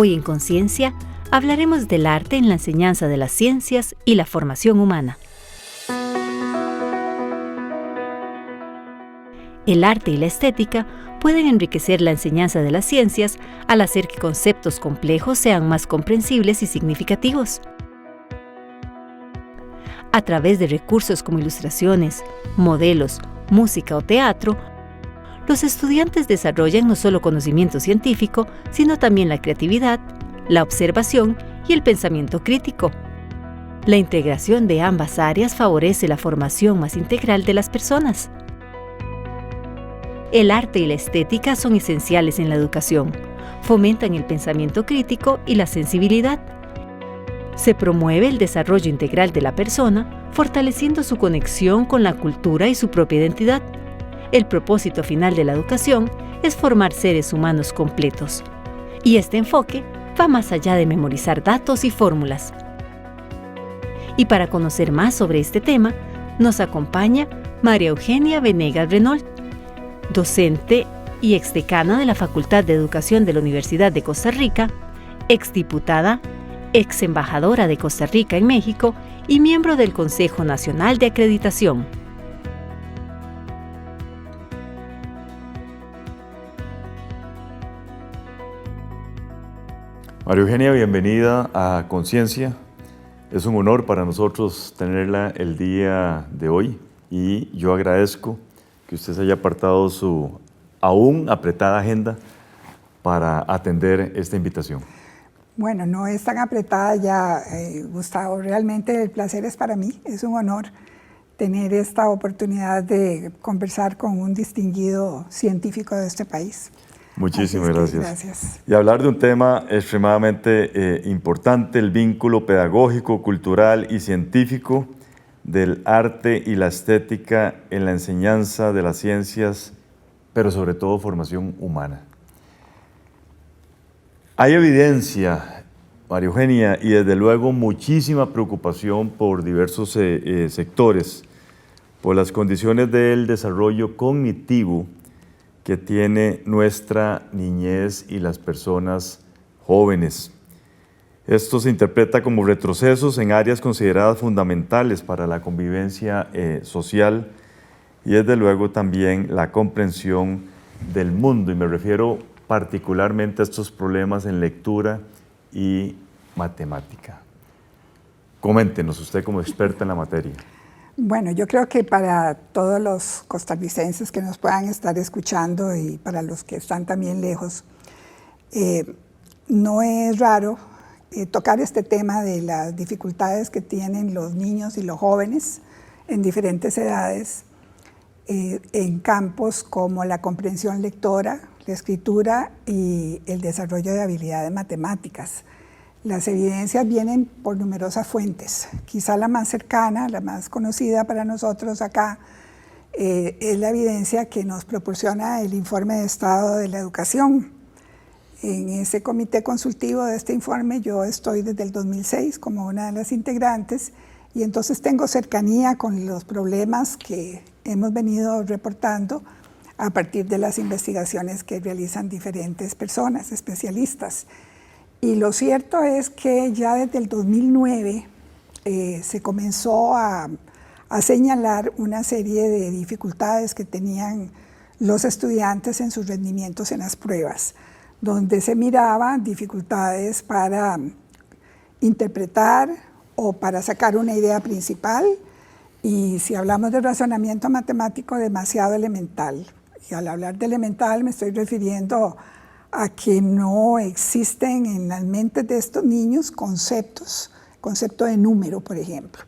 Hoy en Conciencia hablaremos del arte en la enseñanza de las ciencias y la formación humana. El arte y la estética pueden enriquecer la enseñanza de las ciencias al hacer que conceptos complejos sean más comprensibles y significativos. A través de recursos como ilustraciones, modelos, música o teatro, los estudiantes desarrollan no solo conocimiento científico, sino también la creatividad, la observación y el pensamiento crítico. La integración de ambas áreas favorece la formación más integral de las personas. El arte y la estética son esenciales en la educación. Fomentan el pensamiento crítico y la sensibilidad. Se promueve el desarrollo integral de la persona, fortaleciendo su conexión con la cultura y su propia identidad. El propósito final de la educación es formar seres humanos completos. Y este enfoque va más allá de memorizar datos y fórmulas. Y para conocer más sobre este tema, nos acompaña María Eugenia Venegas Renault, docente y exdecana de la Facultad de Educación de la Universidad de Costa Rica, exdiputada, exembajadora de Costa Rica en México y miembro del Consejo Nacional de Acreditación. María Eugenia, bienvenida a Conciencia. Es un honor para nosotros tenerla el día de hoy y yo agradezco que usted se haya apartado su aún apretada agenda para atender esta invitación. Bueno, no es tan apretada ya, Gustavo. Realmente el placer es para mí. Es un honor tener esta oportunidad de conversar con un distinguido científico de este país. Muchísimas gracias. Y hablar de un tema extremadamente importante, el vínculo pedagógico, cultural y científico del arte y la estética en la enseñanza de las ciencias, pero sobre todo formación humana. Hay evidencia, María Eugenia, y desde luego muchísima preocupación por diversos sectores, por las condiciones del desarrollo cognitivo que tiene nuestra niñez y las personas jóvenes. Esto se interpreta como retrocesos en áreas consideradas fundamentales para la convivencia social y desde luego también la comprensión del mundo, y me refiero particularmente a estos problemas en lectura y matemática. Coméntenos, usted como experta en la materia. Bueno, yo creo que para todos los costarricenses que nos puedan estar escuchando y para los que están también lejos, no es raro tocar este tema de las dificultades que tienen los niños y los jóvenes en diferentes edades en campos como la comprensión lectora, la escritura y el desarrollo de habilidades matemáticas. Las evidencias vienen por numerosas fuentes. Quizá la más cercana, la más conocida para nosotros acá, es la evidencia que nos proporciona el Informe de Estado de la Educación. En ese comité consultivo de este informe yo estoy desde el 2006 como una de las integrantes y entonces tengo cercanía con los problemas que hemos venido reportando a partir de las investigaciones que realizan diferentes personas, especialistas. Y lo cierto es que ya desde el 2009 se comenzó a señalar una serie de dificultades que tenían los estudiantes en sus rendimientos en las pruebas, donde se miraban dificultades para interpretar o para sacar una idea principal, y si hablamos de razonamiento matemático, demasiado elemental. Y al hablar de elemental me estoy refiriendo a que no existen en las mentes de estos niños concepto de número, por ejemplo.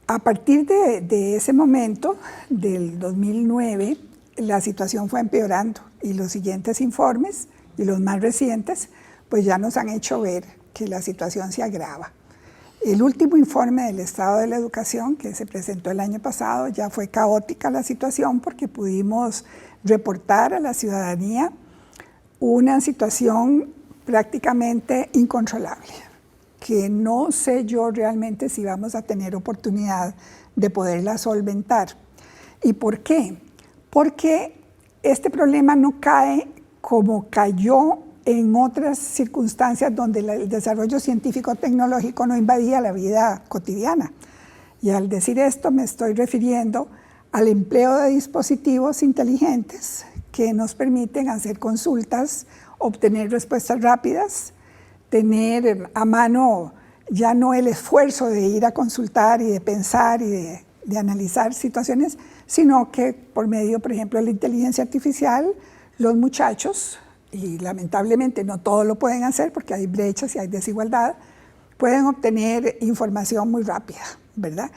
A partir de ese momento, del 2009, la situación fue empeorando y los siguientes informes y los más recientes pues ya nos han hecho ver que la situación se agrava. El último informe del Estado de la Educación que se presentó el año pasado ya fue caótica la situación porque pudimos reportar a la ciudadanía una situación prácticamente incontrolable, que no sé yo realmente si vamos a tener oportunidad de poderla solventar. ¿Y por qué? Porque este problema no cae como cayó en otras circunstancias donde el desarrollo científico-tecnológico no invadía la vida cotidiana. Y al decir esto me estoy refiriendo al empleo de dispositivos inteligentes que nos permiten hacer consultas, obtener respuestas rápidas, tener a mano ya no el esfuerzo de ir a consultar y de pensar y de analizar situaciones, sino que por medio, por ejemplo, de la inteligencia artificial, los muchachos, y lamentablemente no todos lo pueden hacer porque hay brechas y hay desigualdad, pueden obtener información muy rápida, ¿verdad?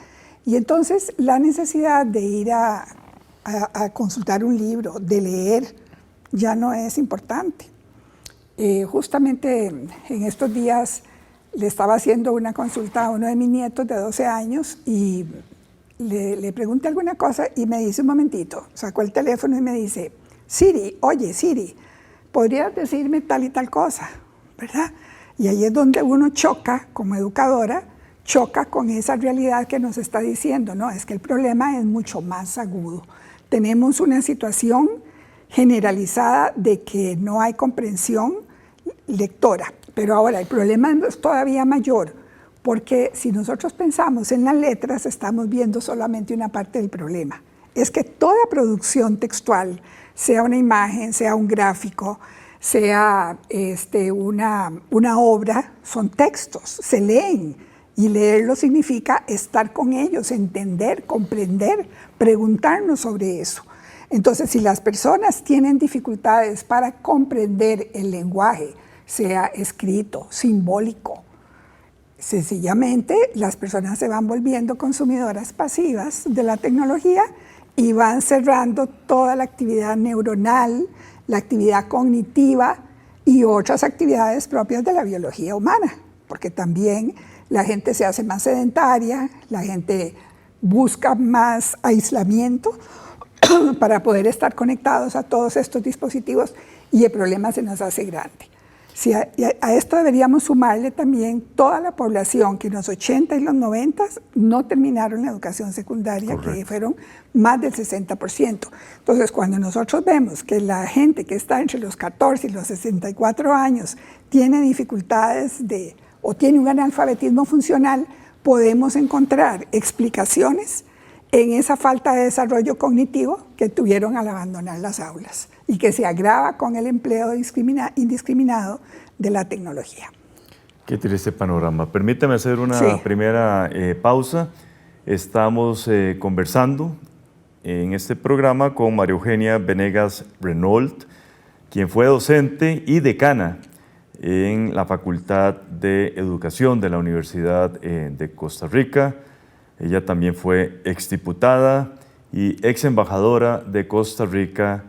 Y entonces la necesidad de ir a consultar un libro, de leer, ya no es importante. Justamente en estos días le estaba haciendo una consulta a uno de mis nietos de 12 años y le pregunté alguna cosa y me dice un momentito, sacó el teléfono y me dice, Siri, oye Siri, ¿podrías decirme tal y tal cosa? ¿Verdad? Y ahí es donde uno choca, como educadora, choca con esa realidad que nos está diciendo, no, es que el problema es mucho más agudo. Tenemos una situación generalizada de que no hay comprensión lectora, pero ahora el problema es todavía mayor, porque si nosotros pensamos en las letras, estamos viendo solamente una parte del problema. Es que toda producción textual, sea una imagen, sea un gráfico, sea una obra, son textos, se leen. Y leerlo significa estar con ellos, entender, comprender, preguntarnos sobre eso. Entonces, si las personas tienen dificultades para comprender el lenguaje, sea escrito, simbólico, sencillamente las personas se van volviendo consumidoras pasivas de la tecnología y van cerrando toda la actividad neuronal, la actividad cognitiva y otras actividades propias de la biología humana, porque también la gente se hace más sedentaria, la gente busca más aislamiento para poder estar conectados a todos estos dispositivos y el problema se nos hace grande. Si a esto deberíamos sumarle también toda la población que en los 80 y los 90 no terminaron la educación secundaria, correcto, que fueron más del 60%. Entonces, cuando nosotros vemos que la gente que está entre los 14 y los 64 años tiene dificultades o tiene un analfabetismo funcional, podemos encontrar explicaciones en esa falta de desarrollo cognitivo que tuvieron al abandonar las aulas y que se agrava con el empleo indiscriminado de la tecnología. Qué triste panorama. Permítame hacer una primera pausa. Estamos conversando en este programa con María Eugenia Venegas Renault, quien fue docente y decana en la Facultad de Educación de la Universidad de Costa Rica. Ella también fue exdiputada y exembajadora de Costa Rica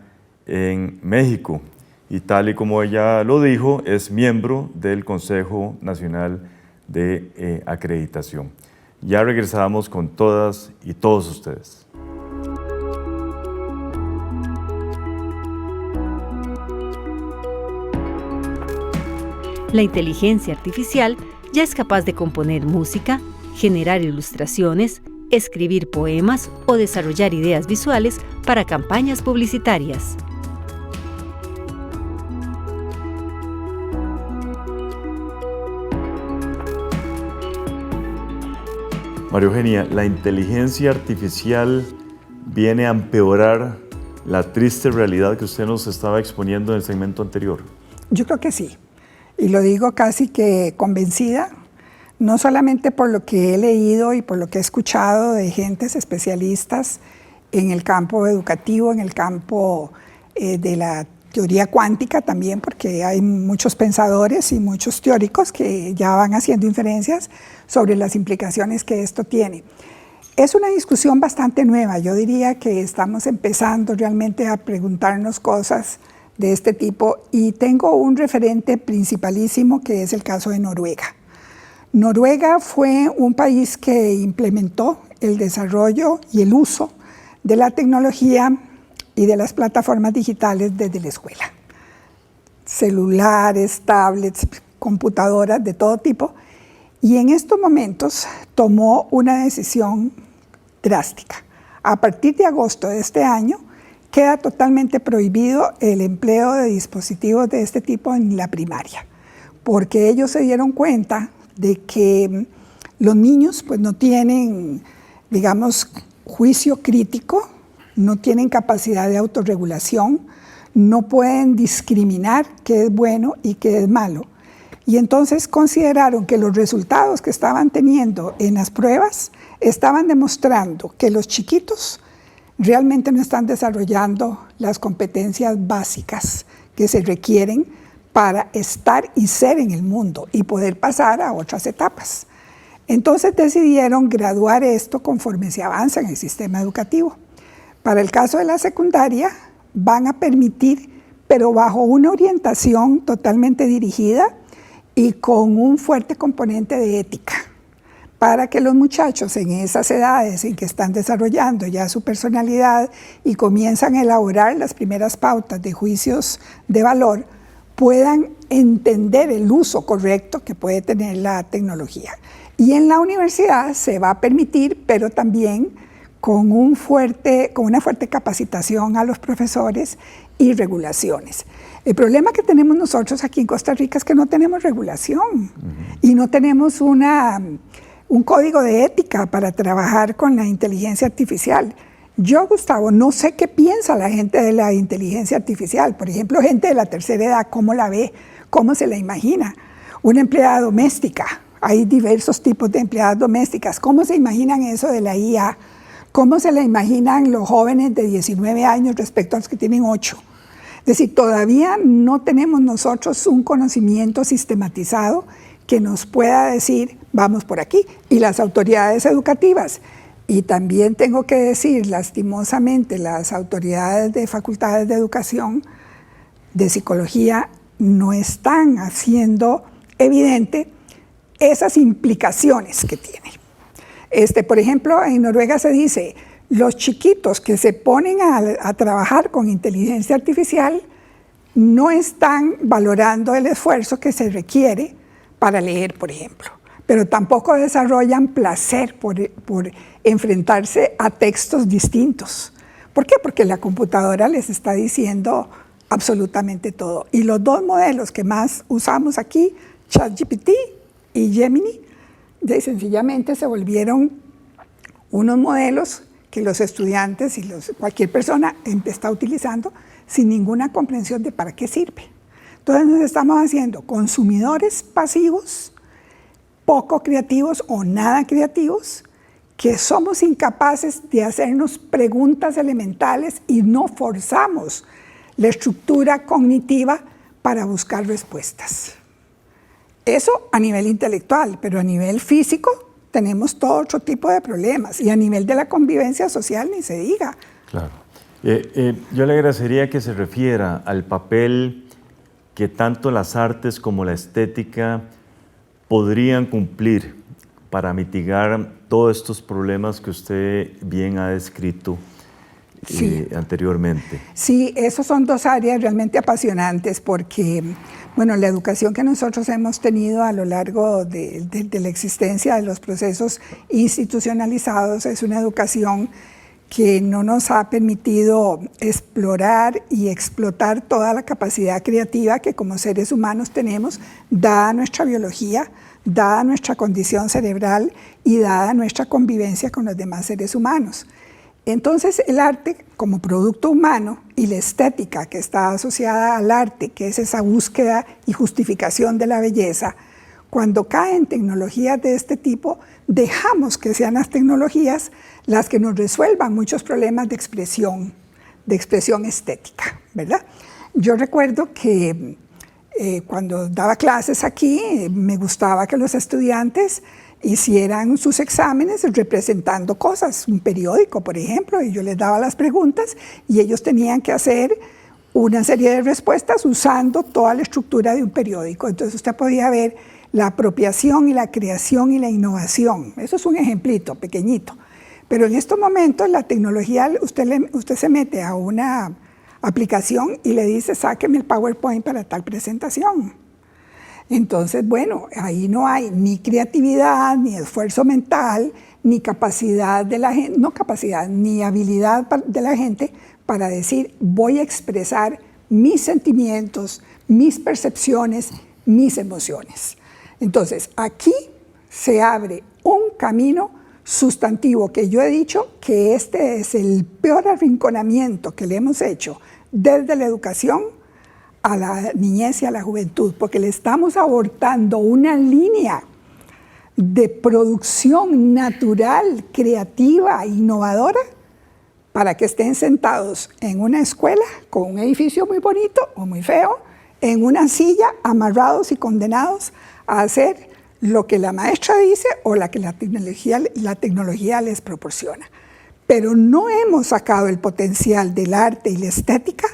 en México. Y tal y como ella lo dijo, es miembro del Consejo Nacional de Acreditación. Ya regresamos con todas y todos ustedes. La inteligencia artificial ya es capaz de componer música, generar ilustraciones, escribir poemas o desarrollar ideas visuales para campañas publicitarias. María Eugenia, ¿la inteligencia artificial viene a empeorar la triste realidad que usted nos estaba exponiendo en el segmento anterior? Yo creo que sí, y lo digo casi que convencida, no solamente por lo que he leído y por lo que he escuchado de gentes especialistas en el campo educativo, en el campo de la teoría cuántica también, porque hay muchos pensadores y muchos teóricos que ya van haciendo inferencias sobre las implicaciones que esto tiene. Es una discusión bastante nueva. Yo diría que estamos empezando realmente a preguntarnos cosas de este tipo y tengo un referente principalísimo que es el caso de Noruega. Noruega fue un país que implementó el desarrollo y el uso de la tecnología y de las plataformas digitales desde la escuela. Celulares, tablets, computadoras de todo tipo. Y en estos momentos tomó una decisión drástica. A partir de agosto de este año, queda totalmente prohibido el empleo de dispositivos de este tipo en la primaria, porque ellos se dieron cuenta de que los niños pues no tienen, digamos, juicio crítico, no tienen capacidad de autorregulación, no pueden discriminar qué es bueno y qué es malo. Y entonces consideraron que los resultados que estaban teniendo en las pruebas estaban demostrando que los chiquitos realmente no están desarrollando las competencias básicas que se requieren para estar y ser en el mundo y poder pasar a otras etapas. Entonces decidieron graduar esto conforme se avanza en el sistema educativo. Para el caso de la secundaria, van a permitir, pero bajo una orientación totalmente dirigida y con un fuerte componente de ética, para que los muchachos en esas edades en que están desarrollando ya su personalidad y comienzan a elaborar las primeras pautas de juicios de valor, puedan entender el uso correcto que puede tener la tecnología. Y en la universidad se va a permitir, pero también con una fuerte capacitación a los profesores y regulaciones. El problema que tenemos nosotros aquí en Costa Rica es que no tenemos regulación y no tenemos un código de ética para trabajar con la inteligencia artificial. Yo, Gustavo, no sé qué piensa la gente de la inteligencia artificial. Por ejemplo, gente de la tercera edad, ¿cómo la ve? ¿Cómo se la imagina? Una empleada doméstica. Hay diversos tipos de empleadas domésticas. ¿Cómo se imaginan eso de la IA? ¿Cómo se la imaginan los jóvenes de 19 años respecto a los que tienen 8? Es decir, todavía no tenemos nosotros un conocimiento sistematizado que nos pueda decir, vamos por aquí. Y las autoridades educativas, y también tengo que decir, lastimosamente, las autoridades de facultades de educación, de psicología, no están haciendo evidente esas implicaciones que tiene. Por ejemplo, en Noruega se dice, los chiquitos que se ponen a trabajar con inteligencia artificial no están valorando el esfuerzo que se requiere para leer, por ejemplo, pero tampoco desarrollan placer por enfrentarse a textos distintos. ¿Por qué? Porque la computadora les está diciendo absolutamente todo. Y los dos modelos que más usamos aquí, ChatGPT y Gemini, sencillamente se volvieron unos modelos que los estudiantes y cualquier persona está utilizando sin ninguna comprensión de para qué sirve. Entonces nos estamos haciendo consumidores pasivos, poco creativos o nada creativos, que somos incapaces de hacernos preguntas elementales y no forzamos la estructura cognitiva para buscar respuestas. Eso a nivel intelectual, pero a nivel físico tenemos todo otro tipo de problemas y a nivel de la convivencia social ni se diga. Claro. Yo le agradecería que se refiera al papel que tanto las artes como la estética podrían cumplir para mitigar todos estos problemas que usted bien ha descrito anteriormente. Sí, esos son dos áreas realmente apasionantes porque, bueno, la educación que nosotros hemos tenido a lo largo de la existencia de los procesos institucionalizados es una educación que no nos ha permitido explorar y explotar toda la capacidad creativa que como seres humanos tenemos, dada nuestra biología, dada nuestra condición cerebral y dada nuestra convivencia con los demás seres humanos. Entonces el arte como producto humano y la estética que está asociada al arte, que es esa búsqueda y justificación de la belleza, cuando caen tecnologías de este tipo, dejamos que sean las tecnologías las que nos resuelvan muchos problemas de expresión estética, ¿verdad? Yo recuerdo que cuando daba clases aquí, me gustaba que los estudiantes hicieran sus exámenes representando cosas, un periódico, por ejemplo, y yo les daba las preguntas y ellos tenían que hacer una serie de respuestas usando toda la estructura de un periódico. Entonces usted podía ver la apropiación y la creación y la innovación. Eso es un ejemplito pequeñito. Pero en estos momentos la tecnología, usted se mete a una aplicación y le dice, sáqueme el PowerPoint para tal presentación. Entonces, bueno, ahí no hay ni creatividad, ni esfuerzo mental, ni capacidad de la gente, no capacidad, ni habilidad de la gente para decir, voy a expresar mis sentimientos, mis percepciones, mis emociones. Entonces, aquí se abre un camino sustantivo que yo he dicho que este es el peor arrinconamiento que le hemos hecho desde la educación a la niñez y a la juventud, porque le estamos abortando una línea de producción natural, creativa, innovadora, para que estén sentados en una escuela con un edificio muy bonito o muy feo, en una silla, amarrados y condenados a hacer lo que la maestra dice o la que la tecnología les proporciona. Pero no hemos sacado el potencial del arte y la estética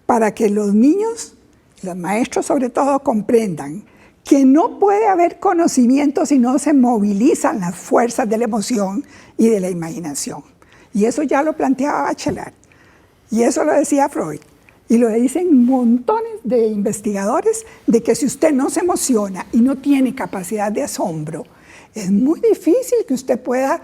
para que los niños, los maestros sobre todo, comprendan que no puede haber conocimiento si no se movilizan las fuerzas de la emoción y de la imaginación. Y eso ya lo planteaba Bachelard, y eso lo decía Freud, y lo dicen montones de investigadores, de que si usted no se emociona y no tiene capacidad de asombro, es muy difícil que usted pueda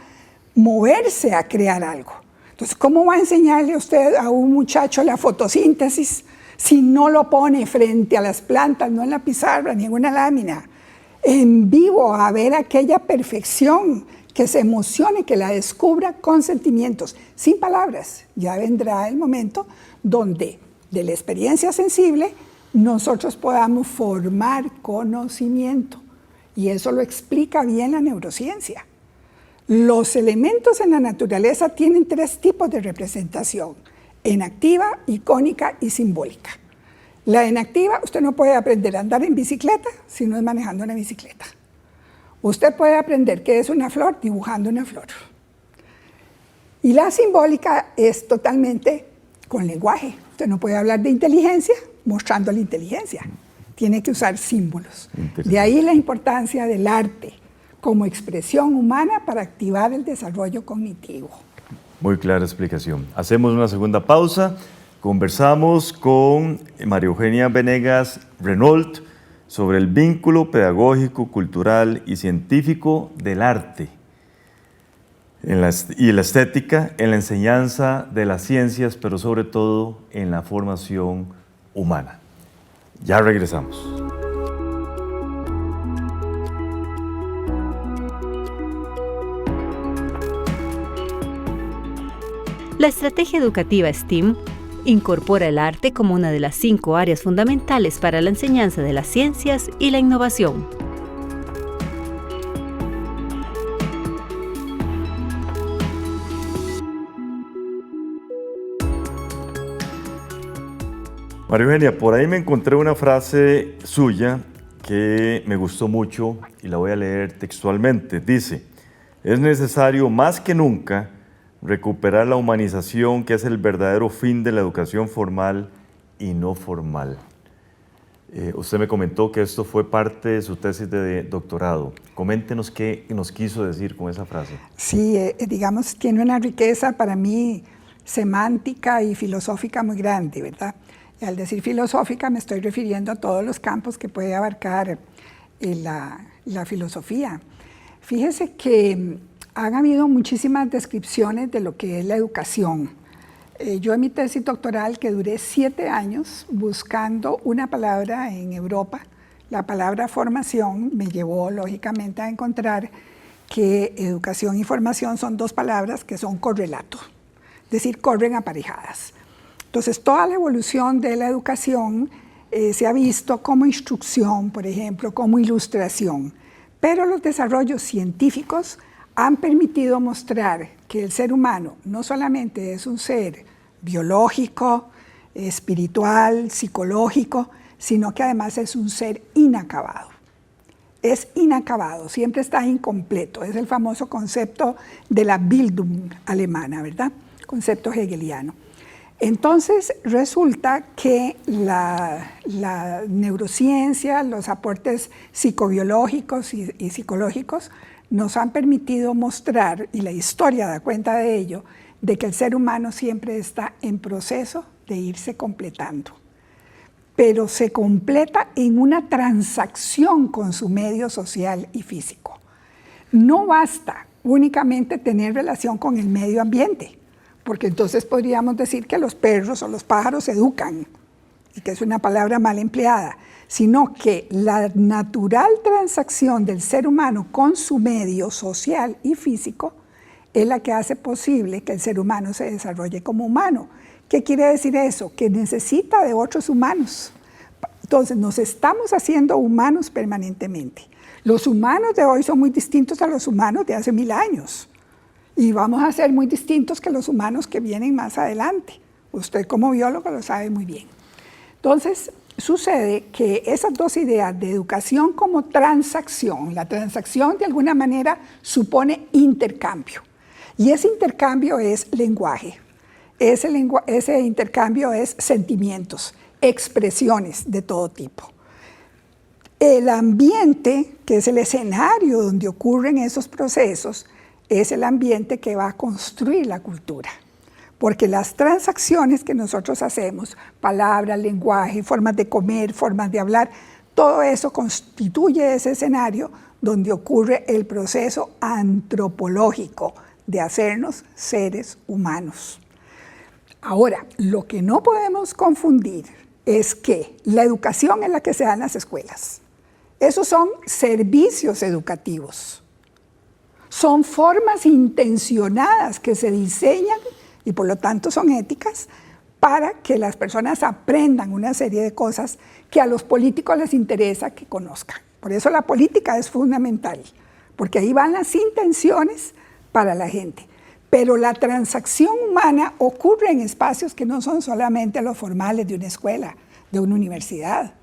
moverse a crear algo. Entonces, ¿cómo va a enseñarle usted a un muchacho la fotosíntesis si no lo pone frente a las plantas, no en la pizarra, ni en una lámina, en vivo, a ver aquella perfección, que se emocione, que la descubra con sentimientos, sin palabras? Ya vendrá el momento donde de la experiencia sensible nosotros podamos formar conocimiento, y eso lo explica bien la neurociencia. Los elementos en la naturaleza tienen 3 tipos de representación: enactiva, icónica y simbólica. La enactiva, usted no puede aprender a andar en bicicleta si no es manejando una bicicleta. Usted puede aprender qué es una flor dibujando una flor. Y la simbólica es totalmente con lenguaje. Usted no puede hablar de inteligencia mostrando la inteligencia. Tiene que usar símbolos. De ahí la importancia del arte como expresión humana para activar el desarrollo cognitivo. Muy clara explicación. Hacemos una segunda pausa. Conversamos con María Eugenia Venegas Renault sobre el vínculo pedagógico, cultural y científico del arte y la estética en la enseñanza de las ciencias, pero sobre todo en la formación humana. Ya regresamos. La estrategia educativa STEAM incorpora el arte como una de las 5 áreas fundamentales para la enseñanza de las ciencias y la innovación. María Eugenia, por ahí me encontré una frase suya que me gustó mucho y la voy a leer textualmente. Dice: es necesario más que nunca recuperar la humanización, que es el verdadero fin de la educación formal y no formal. Usted me comentó que esto fue parte de su tesis de doctorado. Coméntenos qué nos quiso decir con esa frase. Sí, digamos, tiene una riqueza para mí semántica y filosófica muy grande, ¿verdad? Y al decir filosófica me estoy refiriendo a todos los campos que puede abarcar la filosofía. Fíjese que han habido muchísimas descripciones de lo que es la educación. Yo en mi tesis doctoral, que duré 7 años buscando una palabra en Europa, la palabra formación, me llevó lógicamente a encontrar que educación y formación son 2 palabras que son correlatos, es decir, corren aparejadas. Entonces, toda la evolución de la educación se ha visto como instrucción, por ejemplo, como ilustración, pero los desarrollos científicos han permitido mostrar que el ser humano no solamente es un ser biológico, espiritual, psicológico, sino que además es un ser inacabado. Es inacabado, siempre está incompleto. Es el famoso concepto de la Bildung alemana, ¿verdad? Concepto hegeliano. Entonces, resulta que la neurociencia, los aportes psicobiológicos y psicológicos nos han permitido mostrar, y la historia da cuenta de ello, de que el ser humano siempre está en proceso de irse completando. Pero se completa en una transacción con su medio social y físico. No basta únicamente tener relación con el medio ambiente, porque entonces podríamos decir que los perros o los pájaros educan, y que es una palabra mal empleada, sino que la natural transacción del ser humano con su medio social y físico es la que hace posible que el ser humano se desarrolle como humano. ¿Qué quiere decir eso? Que necesita de otros humanos. Entonces nos estamos haciendo humanos permanentemente. Los humanos de hoy son muy distintos a los humanos de hace 1000 años. Y vamos a ser muy distintos que los humanos que vienen más adelante. Usted como biólogo lo sabe muy bien. Entonces, sucede que esas dos ideas de educación como transacción, la transacción de alguna manera supone intercambio. Y ese intercambio es lenguaje. Ese intercambio es sentimientos, expresiones de todo tipo. El ambiente, que es el escenario donde ocurren esos procesos, es el ambiente que va a construir la cultura. Porque las transacciones que nosotros hacemos, palabras, lenguaje, formas de comer, formas de hablar, todo eso constituye ese escenario donde ocurre el proceso antropológico de hacernos seres humanos. Ahora, lo que no podemos confundir es que la educación es la que se da en las escuelas. Esos son servicios educativos. Son formas intencionadas que se diseñan y por lo tanto son éticas para que las personas aprendan una serie de cosas que a los políticos les interesa que conozcan. Por eso la política es fundamental, porque ahí van las intenciones para la gente. Pero la transacción humana ocurre en espacios que no son solamente los formales de una escuela, de una universidad,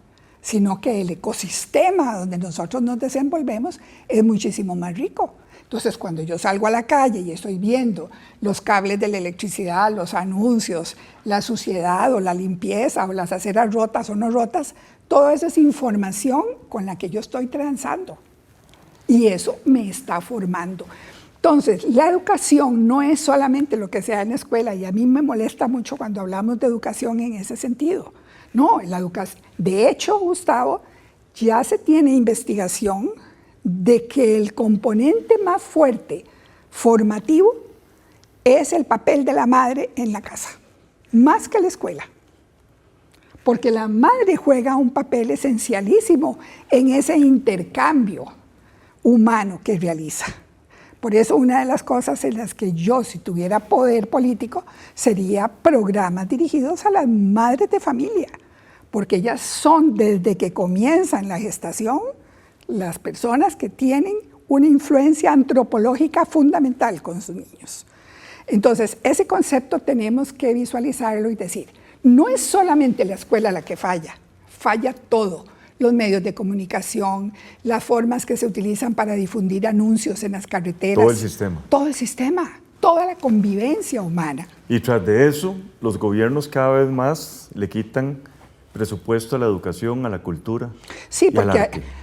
sino que el ecosistema donde nosotros nos desenvolvemos es muchísimo más rico. Entonces, cuando yo salgo a la calle y estoy viendo los cables de la electricidad, los anuncios, la suciedad o la limpieza o las aceras rotas o no rotas, todo eso es información con la que yo estoy transando. Y eso me está formando. Entonces, la educación no es solamente lo que se da en la escuela, y a mí me molesta mucho cuando hablamos de educación en ese sentido. No, la educación. De hecho, Gustavo, ya se tiene investigación de que el componente más fuerte formativo es el papel de la madre en la casa, más que la escuela. Porque la madre juega un papel esencialísimo en ese intercambio humano que realiza. Por eso una de las cosas en las que yo, si tuviera poder político, sería programas dirigidos a las madres de familia, porque ellas son, desde que comienzan la gestación, las personas que tienen una influencia antropológica fundamental con sus niños. Entonces, ese concepto tenemos que visualizarlo y decir, no es solamente la escuela la que falla, falla todo. Los medios de comunicación, las formas que se utilizan para difundir anuncios en las carreteras. Todo el sistema. Todo el sistema, toda la convivencia humana. Y tras de eso, los gobiernos cada vez más le quitan presupuesto a la educación, a la cultura. Sí,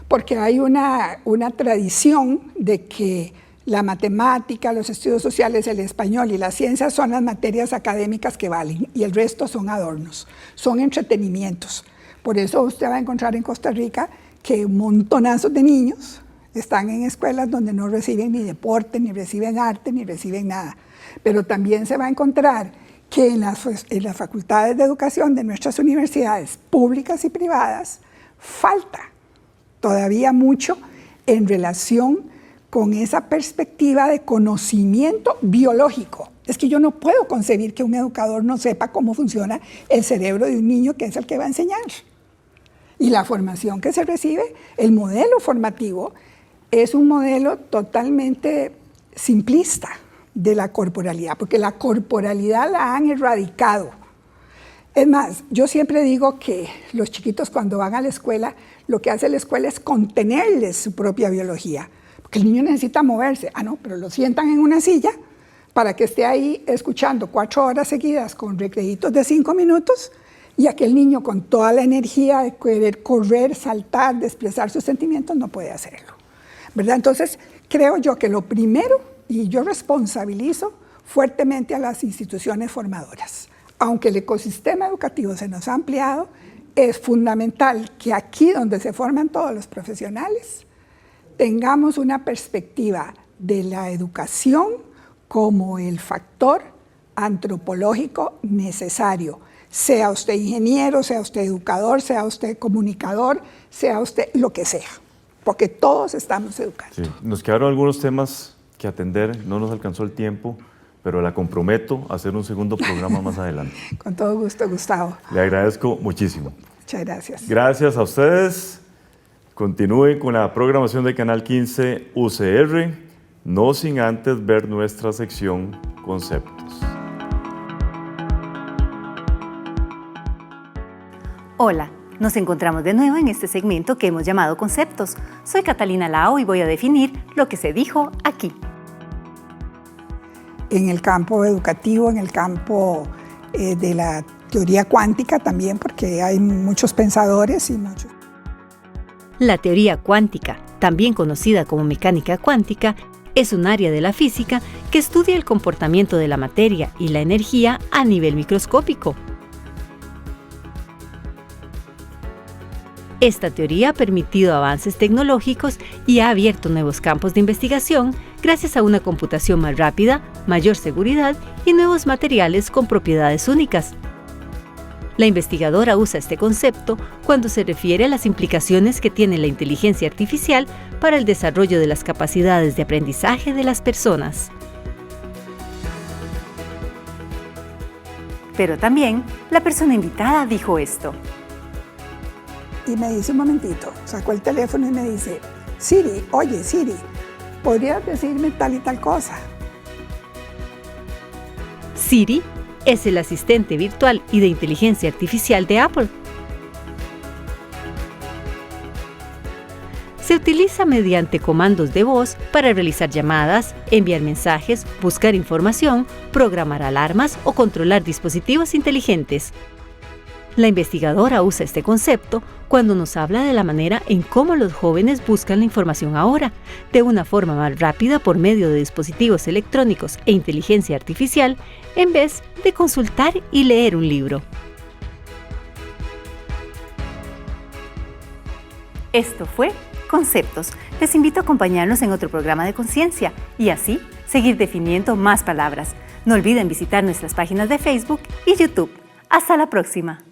porque hay una tradición de que la matemática, los estudios sociales, el español y las ciencias son las materias académicas que valen y el resto son adornos, son entretenimientos. Por eso usted va a encontrar en Costa Rica que montonazos de niños están en escuelas donde no reciben ni deporte, ni reciben arte, ni reciben nada. Pero también se va a encontrar que en las facultades de educación de nuestras universidades públicas y privadas falta todavía mucho en relación con esa perspectiva de conocimiento biológico. Es que yo no puedo concebir que un educador no sepa cómo funciona el cerebro de un niño que es el que va a enseñar. Y la formación que se recibe, el modelo formativo, es un modelo totalmente simplista de la corporalidad, porque la corporalidad la han erradicado. Es más, yo siempre digo que los chiquitos cuando van a la escuela, lo que hace la escuela es contenerles su propia biología, porque el niño necesita moverse. Ah, no, pero lo sientan en una silla para que esté ahí escuchando 4 horas seguidas con recreitos de 5 minutos, y aquel niño con toda la energía de querer correr, saltar, de expresar sus sentimientos, no puede hacerlo, ¿verdad? Entonces, creo yo que lo primero, y yo responsabilizo fuertemente a las instituciones formadoras, aunque el ecosistema educativo se nos ha ampliado, es fundamental que aquí donde se forman todos los profesionales, tengamos una perspectiva de la educación como el factor antropológico necesario. Sea usted ingeniero, sea usted educador, sea usted comunicador, sea usted lo que sea, porque todos estamos educando. Sí. Nos quedaron algunos temas que atender, no nos alcanzó el tiempo, pero la comprometo a hacer un segundo programa más adelante. Con todo gusto, Gustavo. Le agradezco muchísimo. Muchas gracias. Gracias a ustedes. Continúen con la programación de Canal 15 UCR, no sin antes ver nuestra sección Conceptos. Hola, nos encontramos de nuevo en este segmento que hemos llamado Conceptos. Soy Catalina Lao y voy a definir lo que se dijo aquí. En el campo educativo, en el campo de la teoría cuántica también, porque hay muchos pensadores y muchos. La teoría cuántica, también conocida como mecánica cuántica, es un área de la física que estudia el comportamiento de la materia y la energía a nivel microscópico. Esta teoría ha permitido avances tecnológicos y ha abierto nuevos campos de investigación gracias a una computación más rápida, mayor seguridad y nuevos materiales con propiedades únicas. La investigadora usa este concepto cuando se refiere a las implicaciones que tiene la inteligencia artificial para el desarrollo de las capacidades de aprendizaje de las personas. Pero también, la persona invitada dijo esto. Y me dice un momentito, sacó el teléfono y me dice, Siri, oye Siri, ¿podrías decirme tal y tal cosa? Siri es el asistente virtual y de inteligencia artificial de Apple. Se utiliza mediante comandos de voz para realizar llamadas, enviar mensajes, buscar información, programar alarmas o controlar dispositivos inteligentes. La investigadora usa este concepto cuando nos habla de la manera en cómo los jóvenes buscan la información ahora, de una forma más rápida por medio de dispositivos electrónicos e inteligencia artificial, en vez de consultar y leer un libro. Esto fue Conceptos. Les invito a acompañarnos en otro programa de conciencia y así seguir definiendo más palabras. No olviden visitar nuestras páginas de Facebook y YouTube. Hasta la próxima.